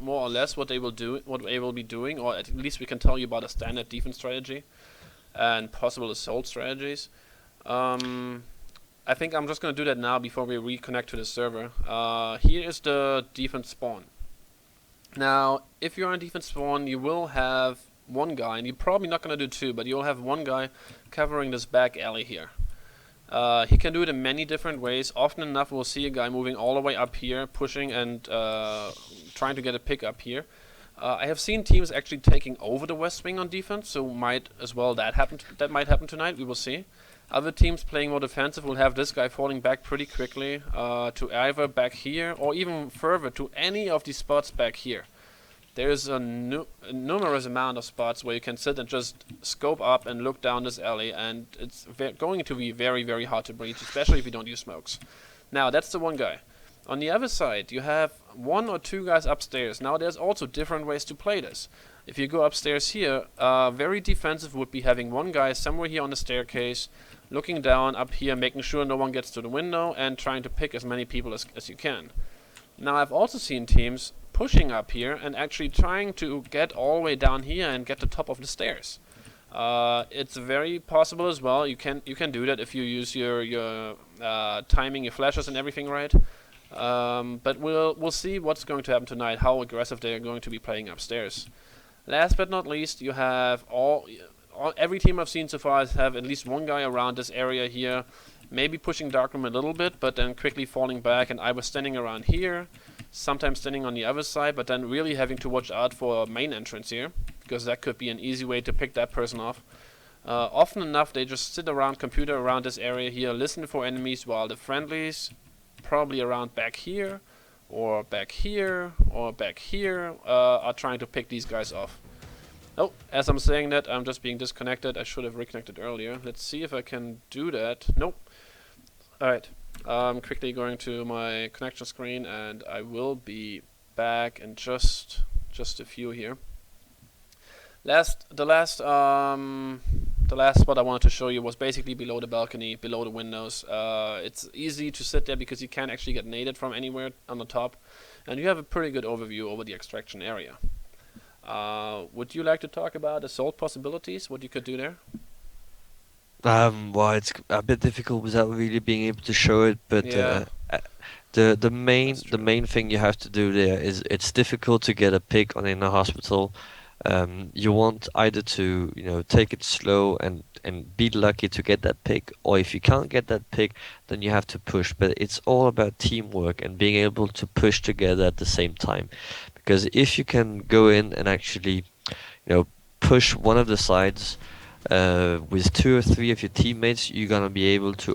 more or less what they will do, what they will be doing, or at least we can tell you about a standard defense strategy and possible assault strategies. Um, I think I'm just going to do that now before we reconnect to the server. Here is the defense spawn. Now, if you're on defense spawn, you will have one guy, and you're probably not going to do two, but you'll have one guy covering this back alley here. He can do it in many different ways. Often enough, we'll see a guy moving all the way up here, pushing and trying to get a pick up here. I have seen teams actually taking over the west wing on defense, so might as well that happen. That might happen tonight. We will see. Other teams playing more defensive will have this guy falling back pretty quickly to either back here or even further to any of these spots back here. There's a numerous amount of spots where you can sit and just scope up and look down this alley, and it's going to be very, very hard to breach, especially if you don't use smokes. Now, that's the one guy. On the other side, you have one or two guys upstairs. Now, there's also different ways to play this. If you go upstairs here, very defensive would be having one guy somewhere here on the staircase, looking down up here, making sure no one gets to the window, and trying to pick as many people as you can. Now, I've also seen teams pushing up here and actually trying to get all the way down here and get to the top of the stairs. It's very possible as well. You can do that if you use your timing, your flashes, and everything right. But we'll see what's going to happen tonight. How aggressive they are going to be playing upstairs. Last but not least, you have every team I've seen so far has have at least one guy around this area here, maybe pushing darkroom a little bit, but then quickly falling back. And I was standing around here, sometimes standing on the other side, but then really having to watch out for a main entrance here, because that could be an easy way to pick that person off. Often enough, they just sit around computer around this area here, listen for enemies, while the friendlies, probably around back here, or back here, or back here, are trying to pick these guys off. Oh, as I'm saying that, I'm just being disconnected. I should have reconnected earlier. Let's see if I can do that. Nope. Alright. I'm quickly going to my connection screen, and I will be back in just a few here. The last spot I wanted to show you was basically below the balcony, below the windows. It's easy to sit there because you can actually get naded from anywhere on the top, and you have a pretty good overview over the extraction area. Would you like to talk about assault possibilities? What you could do there? Well, it's a bit difficult without really being able to show it, but Yeah, the that's true. main thing you have to do there is it's difficult to get a pick on in a hospital. You want either to, take it slow and be lucky to get that pick, or if you can't get that pick, then you have to push. But it's all about teamwork and being able to push together at the same time. Because if you can go in and actually, push one of the sides with two or three of your teammates, you're gonna be able to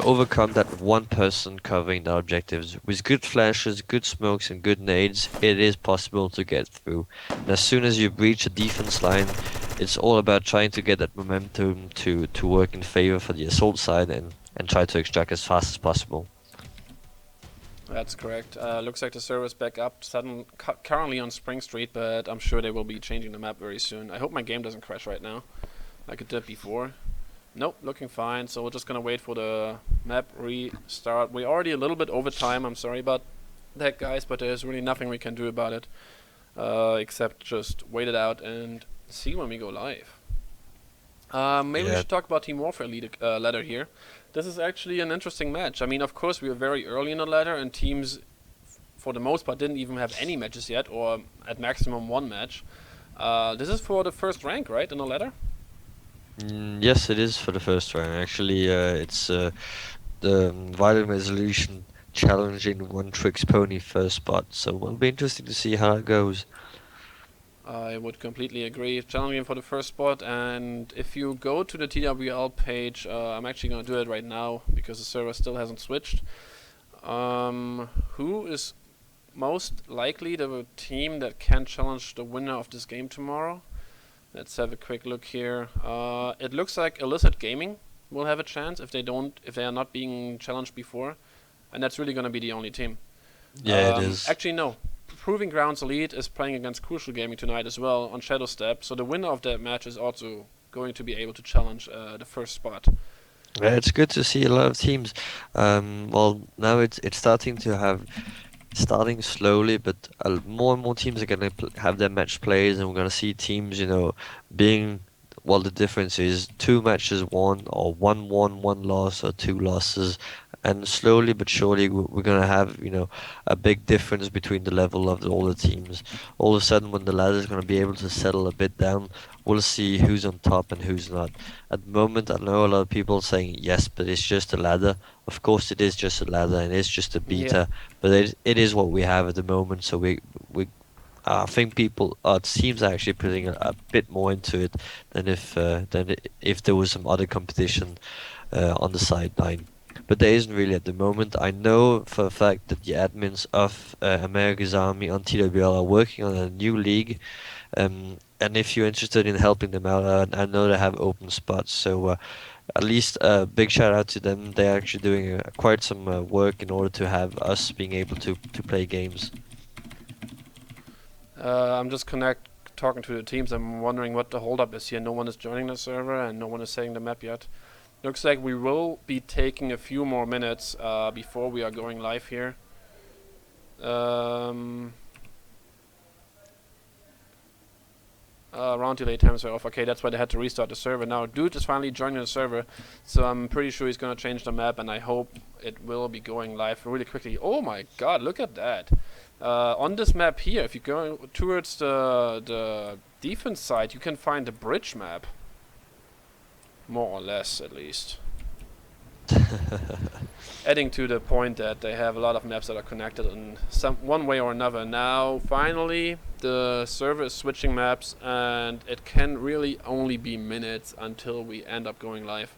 overcome that one person covering the objectives. With good flashes, good smokes, and good nades, it is possible to get through. And as soon as you breach a defense line, it's all about trying to get that momentum to work in favor for the assault side and try to extract as fast as possible. That's correct. Looks like the server's back up, currently on Spring Street, but I'm sure they will be changing the map very soon. I hope my game doesn't crash right now, like it did before. Nope, looking fine, so we're just gonna wait for the map restart. We're already a little bit over time, I'm sorry about that, guys, but there's really nothing we can do about it, except just wait it out and see when we go live. Maybe we Yeah, should talk about Team Warfare ladder here. This is actually an interesting match. I mean, of course, we were very early in the ladder, and teams, for the most part, didn't even have any matches yet, or at maximum one match. This is for the first rank, right, in the ladder? yes, it is for the first round. Actually, it's the Violent Resolution challenging One Tricks Pony first spot, so it'll be interesting to see how it goes. I would completely agree. Challenging for the first spot, and if you go to the TWL page, I'm actually going to do it right now because the server still hasn't switched. Who is most likely the team that can challenge the winner of this game tomorrow? Let's have a quick look here. It looks like Illicit Gaming will have a chance if they are not being challenged before, and that's really going to be the only team. Yeah, it is. Actually, no. Proving Grounds Elite is playing against Crucial Gaming tonight as well on Shadow Step, so the winner of that match is also going to be able to challenge the first spot. Yeah, it's good to see a lot of teams. Well, now it's starting to have starting slowly, but more and more teams are going to have their match plays, and we're going to see teams, being, well, the difference is two matches won, or one won, one loss, or two losses, and slowly but surely we're going to have, a big difference between the level of all the teams. All of a sudden, when the ladder is going to be able to settle a bit down, we'll see who's on top and who's not. At the moment, I know a lot of people saying yes, but it's just a ladder. Of course, it is just a ladder and it's just a Yeah. beta, but it is what we have at the moment. So we I think people, teams are actually putting a bit more into it if there was some other competition on the sideline. But there isn't really at the moment. I know for a fact that the admins of America's Army on TWL are working on a new league, and if you're interested in helping them out, I know they have open spots. So at least a big shout out to them. They're actually doing quite some work in order to have us being able to play games. I'm just talking to the teams. I'm wondering what the holdup is here. No one is joining the server and no one is setting the map yet. Looks like we will be taking a few more minutes before we are going live here. Round delay times are off. Okay, that's why they had to restart the server. Now, dude is finally joining the server, so I'm pretty sure he's gonna change the map, and I hope it will be going live really quickly. Oh my god, look at that! On this map here, if you go towards the defense side, you can find the bridge map. More or less, at least. Adding to the point that they have a lot of maps that are connected in one way or another. Now, finally, the server is switching maps, and it can really only be minutes until we end up going live.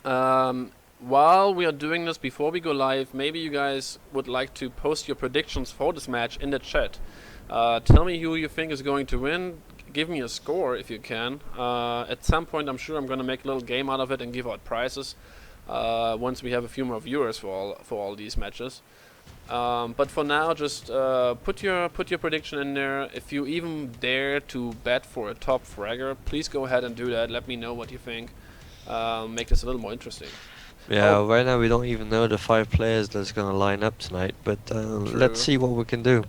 While we are doing this, before we go live, maybe you guys would like to post your predictions for this match in the chat. Tell me who you think is going to win. Give me a score if you can. At some point, I'm sure I'm going to make a little game out of it and give out prizes. Once we have a few more viewers for all these matches. But for now, just put your prediction in there. If you even dare to bet for a top fragger, please go ahead and do that. Let me know what you think. Make this a little more interesting. Yeah, right now we don't even know the 5 players that's gonna line up tonight, but let's True. see what we can do.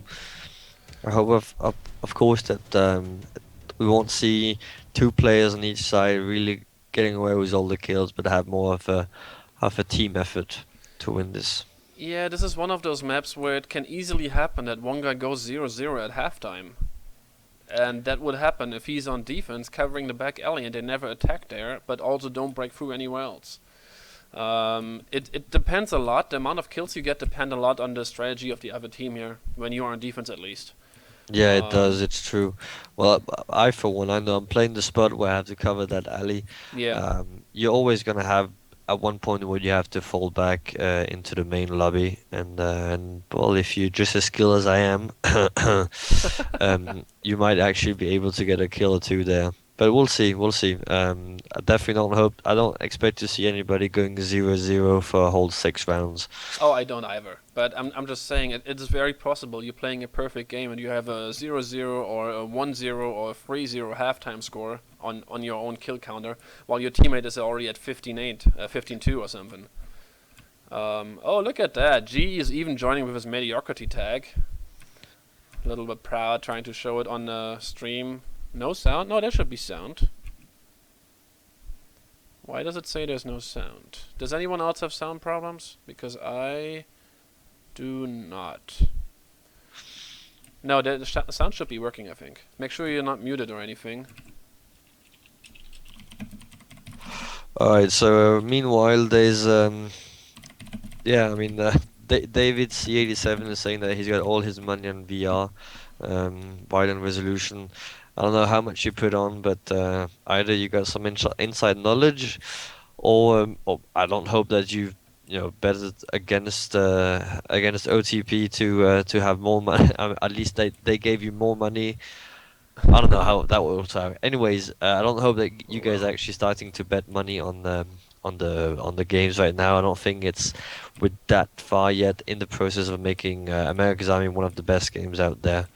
I hope, of course, that we won't see 2 players on each side really getting away with all the kills, but have more of a team effort to win this. Yeah, this is one of those maps where it can easily happen that one guy goes 0-0 at halftime. And that would happen if he's on defense covering the back alley and they never attack there, but also don't break through anywhere else. It depends a lot. The amount of kills you get depend a lot on the strategy of the other team here, when you are on defense at least. Yeah, it does. It's true. Well, I for one, I know I'm playing the spot where I have to cover that alley. Yeah. You're always gonna have at one point where you have to fall back into the main lobby, and well, if you're just as skilled as I am, you might actually be able to get a kill or two there. But we'll see, we'll see. I definitely don't hope. I don't expect to see anybody going 0-0 for a whole 6 rounds. Oh, I don't either. But I'm just saying it is very possible you're playing a perfect game and you have a 0-0 or a 1-0 or a 3-0 halftime score on your own kill counter, while your teammate is already at 15-8, 15-2 or something. Oh, look at that. G is even joining with his mediocrity tag. A little bit proud, trying to show it on the stream. No sound? No, there should be sound. Why does it say there's no sound? Does anyone else have sound problems? Because I do not. No, the sound should be working, I think. Make sure you're not muted or anything. Alright, so meanwhile, there's yeah, I mean, David C87 is saying that he's got all his money on VR, violent resolution. I don't know how much you put on, but either you got some inside knowledge, or I don't hope that you betted against OTP to have more money. At least they gave you more money. I don't know how that will work out. Anyways, I don't hope that you guys are Well, actually starting to bet money on the games right now. I don't think it's with that far yet in the process of making America's Army one of the best games out there.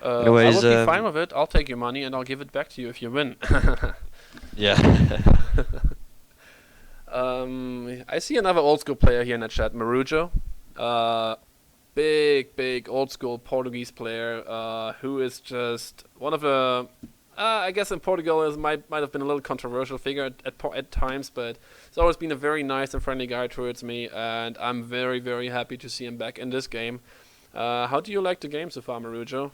I Anyways, would be fine with it. I'll take your money and I'll give it back to you if you win. yeah. I see another old school player here in the chat, Marujo. big old school Portuguese player who is just one of the. I guess in Portugal is might have been a little controversial figure at times, but he's always been a very nice and friendly guy towards me, and I'm very happy to see him back in this game. How do you like the game so far, Marujo?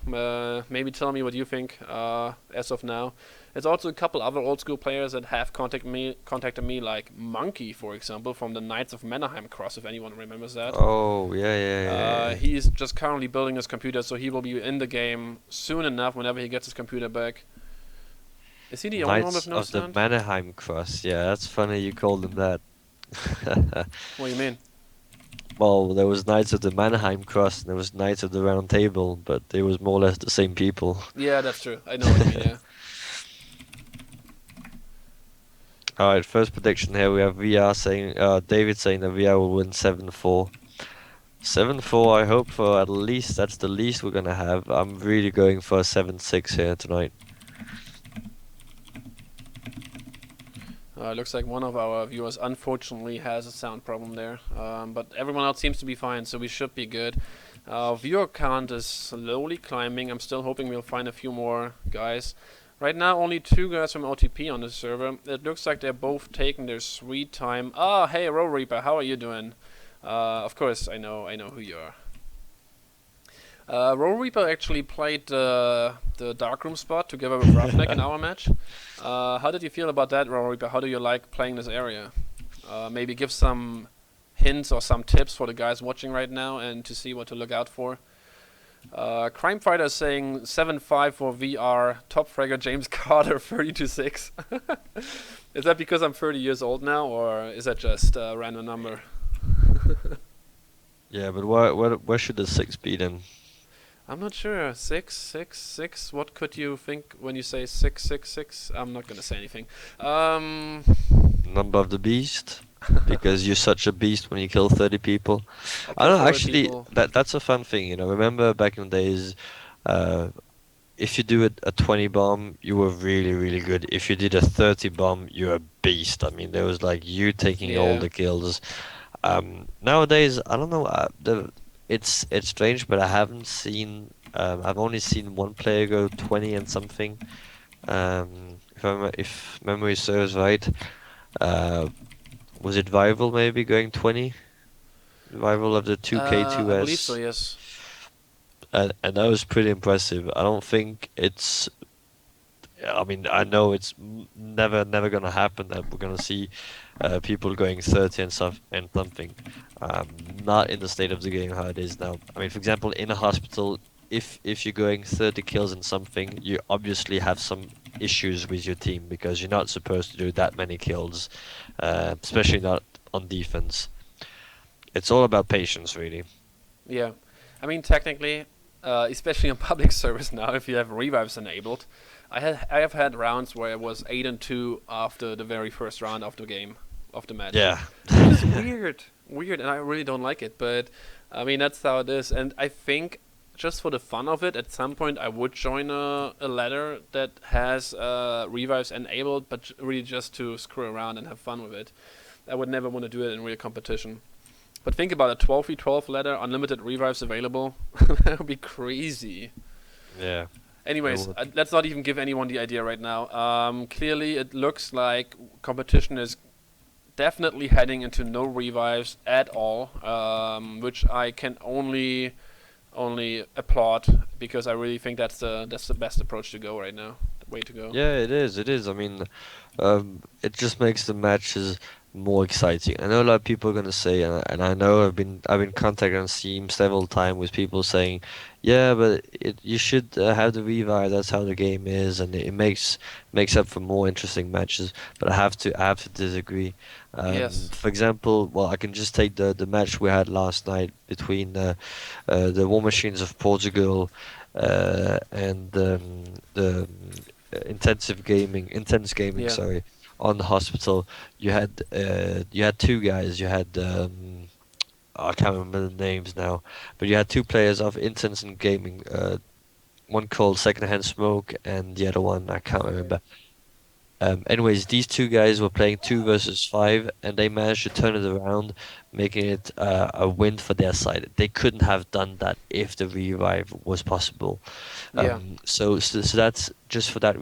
Maybe tell me what you think as of now. There's also a couple other old school players that have contacted me, like Monkey, for example, from the Knights of Mannerheim Cross, if anyone remembers that. Oh, yeah. He's just currently building his computer, so he will be in the game soon enough whenever he gets his computer back. Is he the only one Knights with no of the stand? Mannerheim Cross. Yeah, that's funny you called them that. What do you mean? Well, there was Knights of the Mannerheim Cross and there was Knights of the Round Table, but they was more or less the same people. Yeah, that's true. I know what you mean, yeah. Alright, first prediction here we have VR saying, David saying that VR will win 7-4. 7-4, I hope for at least, that's the least we're gonna have. I'm really going for a 7-6 here tonight. Looks like one of our viewers unfortunately has a sound problem there, but everyone else seems to be fine, so we should be good. Viewer count is slowly climbing. I'm still hoping we'll find a few more guys. Right now, only 2 guys from OTP on the server. It looks like they're both taking their sweet time. Ah, hey, Row Reaper, how are you doing? Of course, I know who you are. Row Reaper actually played the Darkroom spot together with Roughneck in our match. How did you feel about that, Row Reaper? How do you like playing this area? Maybe give some hints or some tips for the guys watching right now and to see what to look out for. Crime Fighter is saying 7-5 for VR. Top fragger James Carter 30-6. Is that because I'm 30 years old now, or is that just a random number? Yeah, but where should the 6 be then? I'm not sure. 6. What could you think when you say 666? I'm not gonna say anything. Number of the beast? Because you're such a beast when you kill 30 people. I kill don't know, 40 actually, people. that's a fun thing, you know. Remember back in the days, if you do a 20 bomb, you were really good. If you did a 30 bomb, you're a beast. I mean, there was like you taking all Yeah. the kills. Nowadays, I don't know. It's strange, but I haven't seen. I've only seen one player go 20 and something. If memory serves right, uh, was it Rival maybe going 20? Rival of the I believe so. 2K2S, Yes. and that was pretty impressive. I don't think it's. I mean, I know it's never gonna happen that we're gonna see people going 30 and stuff and something. Um, Not in the state of the game how it is now. I mean, for example, in a hospital, if you're going 30 kills in something, you obviously have some issues with your team because you're not supposed to do that many kills, especially not on defense. It's all about patience, really. Yeah. I mean, technically, especially on public service now, if you have revives enabled, I have had rounds where it was 8-2 after the very first round of the game, of the match. Yeah. Which is weird, and I really don't like it. But I mean, that's how it is. And I think just for the fun of it, at some point I would join a ladder that has revives enabled, but really just to screw around and have fun with it. I would never want to do it in real competition. But think about a 12v12 ladder, unlimited revives available. That would be crazy. Yeah. Anyways, would. let's not even give anyone the idea right now. Clearly, it looks like competition is definitely heading into no revives at all, which I can only applaud because I really think that's the best approach to go right now. The way to go. Yeah, it is. It is. I mean, it just makes the matches more exciting. I know a lot of people are gonna say, and I know I've been contacted on Steam several times with people saying, yeah, but you should have the revive. That's how the game is, and it makes up for more interesting matches. But I have to disagree. Yes. For example, well, I can just take the match we had last night between the War Machines of Portugal and the intense gaming, Yeah. sorry, on the hospital. You had two guys. You had I can't remember the names now, but you had two players of intense and gaming. One called Secondhand Smoke, and the other one I can't remember. Anyways, these two guys were playing 2 versus 5, and they managed to turn it around, making it a win for their side. They couldn't have done that if the revive was possible. Yeah. So that's just for that